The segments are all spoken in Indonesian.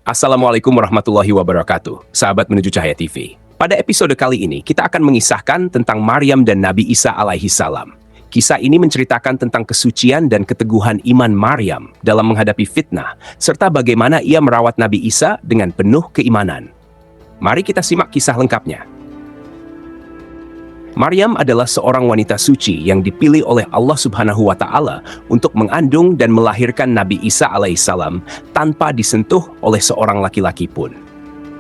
Assalamualaikum warahmatullahi wabarakatuh, sahabat menuju Cahaya TV. Pada episode kali ini, kita akan mengisahkan tentang Maryam dan Nabi Isa alaihi salam. Kisah ini menceritakan tentang kesucian dan keteguhan iman Maryam dalam menghadapi fitnah, serta bagaimana ia merawat Nabi Isa dengan penuh keimanan. Mari kita simak kisah lengkapnya. Maryam adalah seorang wanita suci yang dipilih oleh Allah Subhanahu wa Ta'ala untuk mengandung dan melahirkan Nabi Isa alaihissalam tanpa disentuh oleh seorang laki-laki pun.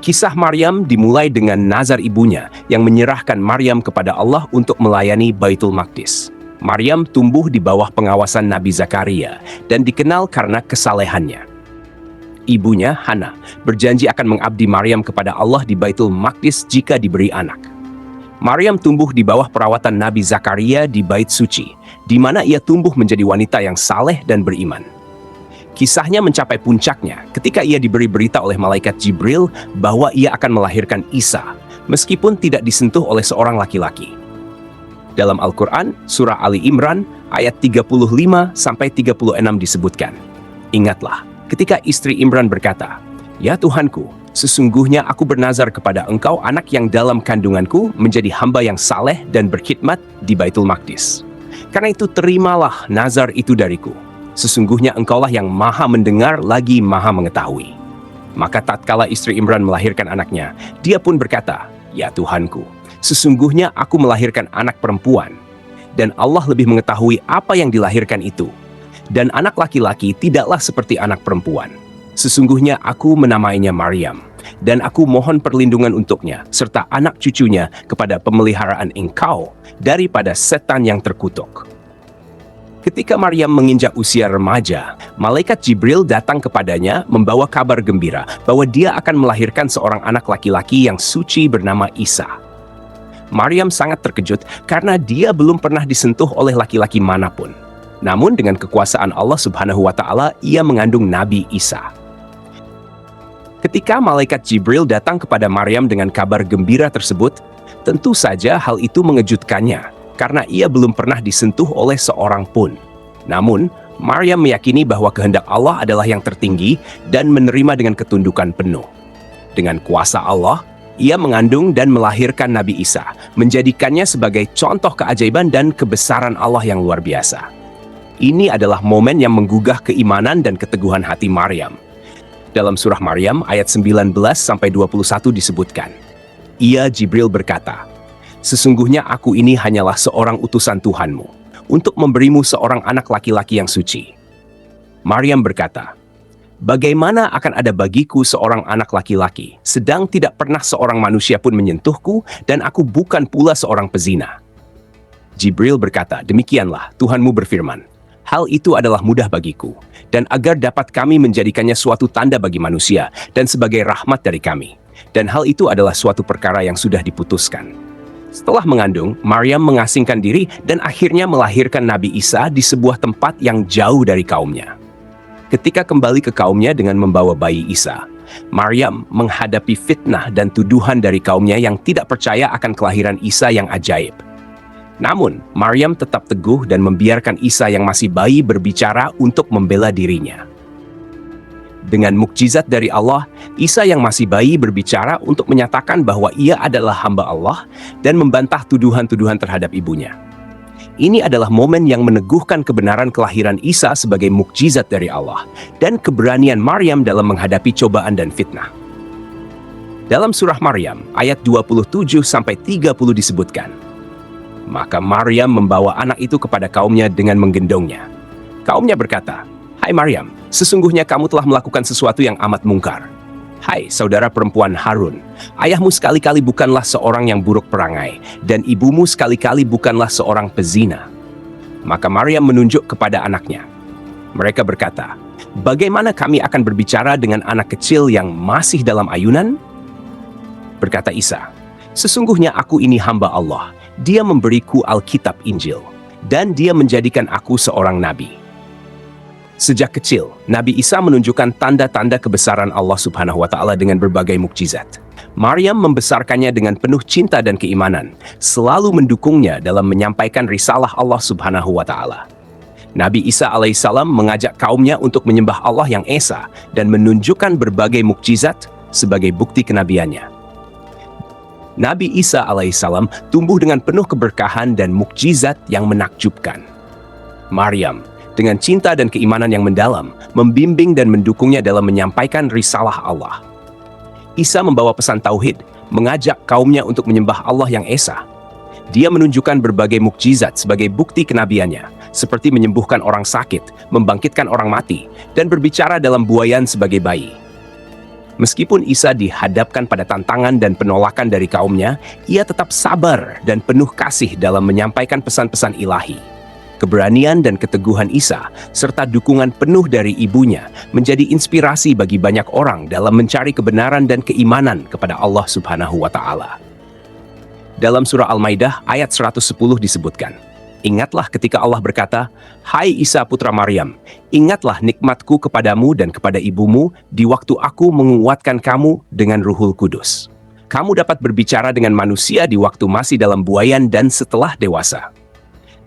Kisah Maryam dimulai dengan nazar ibunya yang menyerahkan Maryam kepada Allah untuk melayani Baitul Maqdis. Maryam tumbuh di bawah pengawasan Nabi Zakaria dan dikenal karena kesalehannya. Ibunya, Hana, berjanji akan mengabdi Maryam kepada Allah di Baitul Maqdis jika diberi anak. Maryam tumbuh di bawah perawatan Nabi Zakaria di Bait Suci, di mana ia tumbuh menjadi wanita yang saleh dan beriman. Kisahnya mencapai puncaknya ketika ia diberi berita oleh malaikat Jibril bahwa ia akan melahirkan Isa, meskipun tidak disentuh oleh seorang laki-laki. Dalam Al-Quran, Surah Ali Imran, ayat 35-36 disebutkan, "Ingatlah, ketika istri Imran berkata, 'Ya Tuhanku, sesungguhnya aku bernazar kepada Engkau anak yang dalam kandunganku menjadi hamba yang saleh dan berkhidmat di Baitul Maqdis. Karena itu terimalah nazar itu dariku. Sesungguhnya Engkaulah yang maha mendengar lagi maha mengetahui.' Maka tatkala istri Imran melahirkan anaknya, dia pun berkata, 'Ya Tuhanku, sesungguhnya aku melahirkan anak perempuan, dan Allah lebih mengetahui apa yang dilahirkan itu. Dan anak laki-laki tidaklah seperti anak perempuan. Sesungguhnya aku menamainya Maryam, dan aku mohon perlindungan untuknya, serta anak cucunya kepada pemeliharaan Engkau daripada setan yang terkutuk.' Ketika Maryam menginjak usia remaja, malaikat Jibril datang kepadanya membawa kabar gembira bahwa dia akan melahirkan seorang anak laki-laki yang suci bernama Isa. Maryam sangat terkejut karena dia belum pernah disentuh oleh laki-laki manapun. Namun dengan kekuasaan Allah Subhanahu wa Ta'ala, ia mengandung Nabi Isa. Ketika malaikat Jibril datang kepada Maryam dengan kabar gembira tersebut, tentu saja hal itu mengejutkannya karena ia belum pernah disentuh oleh seorang pun. Namun, Maryam meyakini bahwa kehendak Allah adalah yang tertinggi dan menerima dengan ketundukan penuh. Dengan kuasa Allah, ia mengandung dan melahirkan Nabi Isa, menjadikannya sebagai contoh keajaiban dan kebesaran Allah yang luar biasa. Ini adalah momen yang menggugah keimanan dan keteguhan hati Maryam. Dalam surah Maryam ayat 19-21 disebutkan, "Ia Jibril berkata, 'Sesungguhnya aku ini hanyalah seorang utusan Tuhanmu untuk memberimu seorang anak laki-laki yang suci.' Maryam berkata, 'Bagaimana akan ada bagiku seorang anak laki-laki, sedang tidak pernah seorang manusia pun menyentuhku dan aku bukan pula seorang pezina?' Jibril berkata, 'Demikianlah Tuhanmu berfirman, hal itu adalah mudah bagiku, dan agar dapat kami menjadikannya suatu tanda bagi manusia dan sebagai rahmat dari kami. Dan hal itu adalah suatu perkara yang sudah diputuskan.' Setelah mengandung, Maryam mengasingkan diri dan akhirnya melahirkan Nabi Isa di sebuah tempat yang jauh dari kaumnya. Ketika kembali ke kaumnya dengan membawa bayi Isa, Maryam menghadapi fitnah dan tuduhan dari kaumnya yang tidak percaya akan kelahiran Isa yang ajaib. Namun, Maryam tetap teguh dan membiarkan Isa yang masih bayi berbicara untuk membela dirinya. Dengan mukjizat dari Allah, Isa yang masih bayi berbicara untuk menyatakan bahwa ia adalah hamba Allah dan membantah tuduhan-tuduhan terhadap ibunya. Ini adalah momen yang meneguhkan kebenaran kelahiran Isa sebagai mukjizat dari Allah dan keberanian Maryam dalam menghadapi cobaan dan fitnah. Dalam surah Maryam, ayat 27-30 disebutkan, "Maka Maryam membawa anak itu kepada kaumnya dengan menggendongnya. Kaumnya berkata, 'Hai Maryam, sesungguhnya kamu telah melakukan sesuatu yang amat mungkar. Hai saudara perempuan Harun, ayahmu sekali-kali bukanlah seorang yang buruk perangai, dan ibumu sekali-kali bukanlah seorang pezina.' Maka Maryam menunjuk kepada anaknya. Mereka berkata, 'Bagaimana kami akan berbicara dengan anak kecil yang masih dalam ayunan?' Berkata Isa, 'Sesungguhnya aku ini hamba Allah. Dia memberiku Alkitab Injil, dan dia menjadikan aku seorang nabi.' Sejak kecil, Nabi Isa menunjukkan tanda-tanda kebesaran Allah Subhanahu wa Ta'ala dengan berbagai mukjizat. Maryam membesarkannya dengan penuh cinta dan keimanan, selalu mendukungnya dalam menyampaikan risalah Allah Subhanahu wa Ta'ala. Nabi Isa alaihissalam mengajak kaumnya untuk menyembah Allah yang Esa dan menunjukkan berbagai mukjizat sebagai bukti kenabiannya. Nabi Isa alaihissalam tumbuh dengan penuh keberkahan dan mukjizat yang menakjubkan. Maryam, dengan cinta dan keimanan yang mendalam, membimbing dan mendukungnya dalam menyampaikan risalah Allah. Isa membawa pesan tauhid, mengajak kaumnya untuk menyembah Allah yang Esa. Dia menunjukkan berbagai mukjizat sebagai bukti kenabiannya, seperti menyembuhkan orang sakit, membangkitkan orang mati, dan berbicara dalam buayan sebagai bayi. Meskipun Isa dihadapkan pada tantangan dan penolakan dari kaumnya, ia tetap sabar dan penuh kasih dalam menyampaikan pesan-pesan ilahi. Keberanian dan keteguhan Isa, serta dukungan penuh dari ibunya, menjadi inspirasi bagi banyak orang dalam mencari kebenaran dan keimanan kepada Allah Subhanahu wa Ta'ala. Dalam surah Al-Maidah ayat 110 disebutkan, "Ingatlah ketika Allah berkata, 'Hai Isa putra Maryam, ingatlah nikmatku kepadamu dan kepada ibumu di waktu aku menguatkan kamu dengan Ruhul Kudus. Kamu dapat berbicara dengan manusia di waktu masih dalam buayan dan setelah dewasa.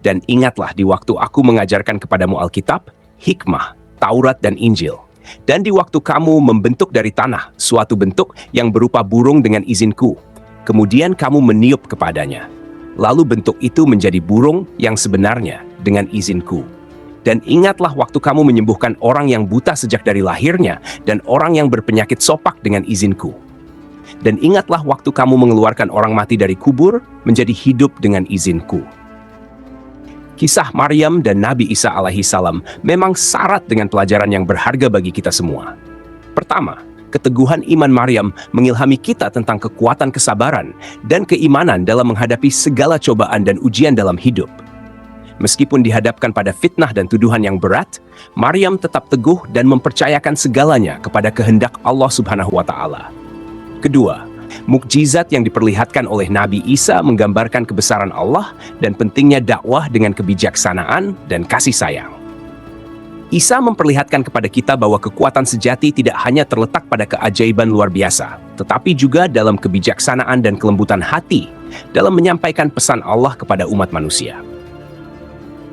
Dan ingatlah di waktu aku mengajarkan kepadamu Alkitab, hikmah, Taurat dan Injil. Dan di waktu kamu membentuk dari tanah suatu bentuk yang berupa burung dengan izinku. Kemudian kamu meniup kepadanya. Lalu bentuk itu menjadi burung yang sebenarnya dengan izinku. Dan ingatlah waktu kamu menyembuhkan orang yang buta sejak dari lahirnya dan orang yang berpenyakit sopak dengan izinku. Dan ingatlah waktu kamu mengeluarkan orang mati dari kubur menjadi hidup dengan izinku.'" Kisah Maryam dan Nabi Isa alaihissalam memang syarat dengan pelajaran yang berharga bagi kita semua. Pertama, keteguhan iman Maryam mengilhami kita tentang kekuatan kesabaran dan keimanan dalam menghadapi segala cobaan dan ujian dalam hidup. Meskipun dihadapkan pada fitnah dan tuduhan yang berat, Maryam tetap teguh dan mempercayakan segalanya kepada kehendak Allah Subhanahu wa Ta'ala. Kedua, mukjizat yang diperlihatkan oleh Nabi Isa menggambarkan kebesaran Allah dan pentingnya dakwah dengan kebijaksanaan dan kasih sayang. Isa memperlihatkan kepada kita bahwa kekuatan sejati tidak hanya terletak pada keajaiban luar biasa, tetapi juga dalam kebijaksanaan dan kelembutan hati dalam menyampaikan pesan Allah kepada umat manusia.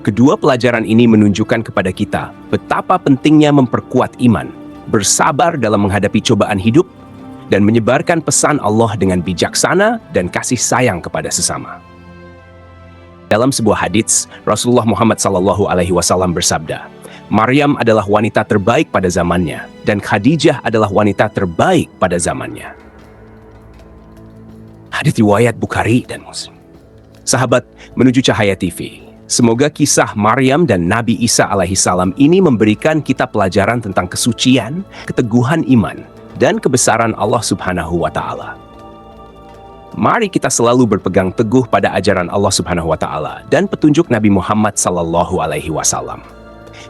Kedua pelajaran ini menunjukkan kepada kita betapa pentingnya memperkuat iman, bersabar dalam menghadapi cobaan hidup, dan menyebarkan pesan Allah dengan bijaksana dan kasih sayang kepada sesama. Dalam sebuah hadits, Rasulullah Muhammad SAW bersabda, "Maryam adalah wanita terbaik pada zamannya, dan Khadijah adalah wanita terbaik pada zamannya." Hadits riwayat Bukhari dan Muslim. Sahabat menuju Cahaya TV, semoga kisah Maryam dan Nabi Isa alaihissalam ini memberikan kita pelajaran tentang kesucian, keteguhan iman, dan kebesaran Allah Subhanahu wa Ta'ala. Mari kita selalu berpegang teguh pada ajaran Allah Subhanahu wa Ta'ala dan petunjuk Nabi Muhammad SAW.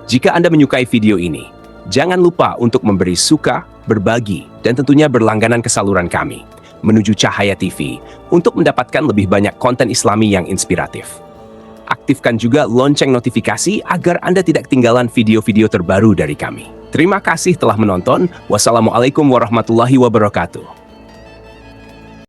Jika Anda menyukai video ini, jangan lupa untuk memberi suka, berbagi, dan tentunya berlangganan ke saluran kami, Menuju Cahaya TV, untuk mendapatkan lebih banyak konten Islami yang inspiratif. Aktifkan juga lonceng notifikasi agar Anda tidak ketinggalan video-video terbaru dari kami. Terima kasih telah menonton. Wassalamualaikum warahmatullahi wabarakatuh.